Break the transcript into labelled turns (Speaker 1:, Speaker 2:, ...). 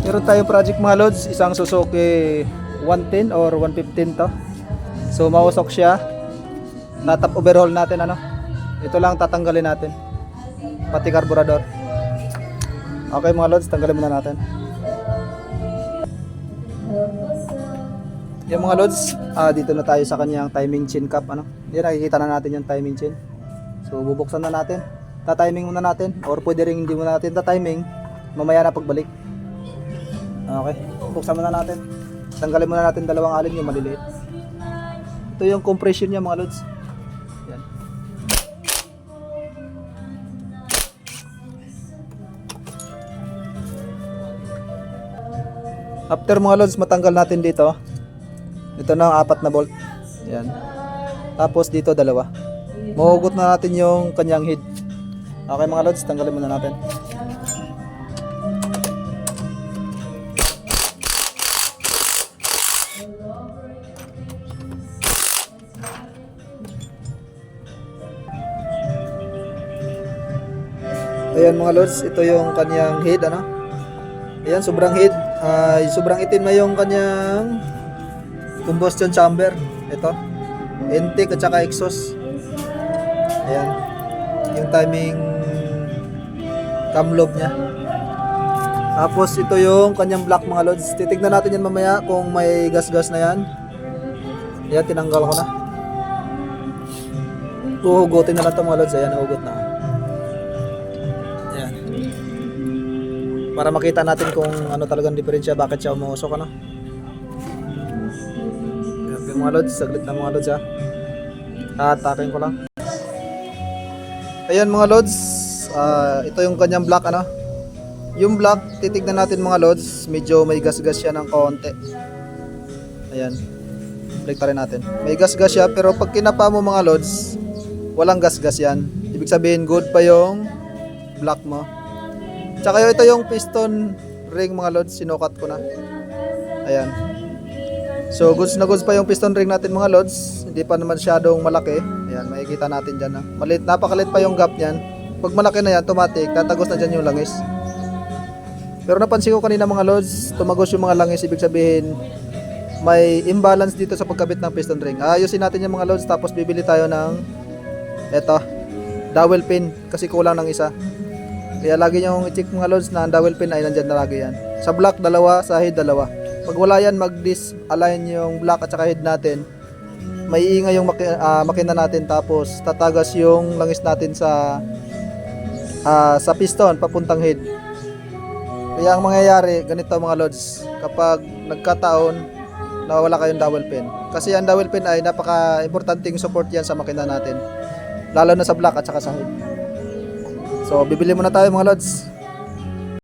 Speaker 1: Meron tayong project mga lods, isang Suzuki 110 or 115 to. So mausok siya. Tatap overhaul natin ano. Ito lang tatanggalin natin. Pati carburetor. Okay mga lods, tanggalin muna natin. Yung mga lods, dito na tayo sa kanyang timing chain cap ano. Yan, nakikita na natin yung timing chain. So bubuksan na natin. Ta-timing muna natin or pwede ring hindi muna natin ta-timing. Mamaya na pagbalik. Okay, buksan muna natin. Tanggalin muna natin dalawang alin yung maliliit. Ito yung compression niya mga lods. Yan. After mga lods, matanggal natin dito. Ito na ang 4 na bolt. Yan. Tapos dito dalawa. Mahugot na natin yung kanyang head. Okay mga lods, tanggalin muna natin. Ayan mga lods, ito yung kanyang head ano. Ayan, sobrang head, sobrang itim na yung kanyang combustion chamber. Ito, intake at saka exhaust. Ayan, yung timing cam lobe nya. Tapos ito yung kanyang block mga lods. Titignan natin yan mamaya kung may gas-gas na yan. Ayan, tinanggal ko na. Uhugutin na lang ito mga lods. Ayan, nahugot na. Ayan. Para makita natin kung ano talagang diferensya, bakit siya umuusok ano. Ayan mga lods, saglit na mga lods ha. Tatakin ko lang. Ayan mga lods, ito yung kanyang block ano. Yung block, titignan natin mga lods, medyo may gas-gas siya ng konti. Ayan, balik natin. May gas-gas siya, pero pag kinapa mo mga lods, walang gas-gas yan. Ibig sabihin good pa yung block mo. Tsaka ito yung piston ring mga lods, sinukat ko na. Ayan. So goods na goods pa yung piston ring natin mga lods. Hindi pa naman masyadong malaki. Ayan, makikita natin dyan na. Maliit, napakalit pa yung gap niyan. Pag malaki na yan, automatic, tatagos na dyan yung langis. Pero napansin ko kanina mga lods, tumagos yung mga langis. Ibig sabihin, may imbalance dito sa pagkabit ng piston ring. Ayusin natin yung mga lods, tapos bibili tayo ng eto, dowel pin, kasi kulang ng isa. Kaya lagi nyo i-check mga lods na ang dowel pin ay nandyan na lagi yan. Sa block, dalawa, sa head, dalawa. Pag wala yan, mag-disalign yung block at saka head natin. May iingay yung makina natin, tapos tatagas yung langis natin sa piston, papuntang head. Kaya ang mangyayari, ganito mga lods, kapag nagkataon, nawawala kayong dowel pin. Kasi ang dowel pin ay napaka-importanting support yan sa makina natin. Lalo na sa block at saka sa head. So, bibili muna tayo mga lods.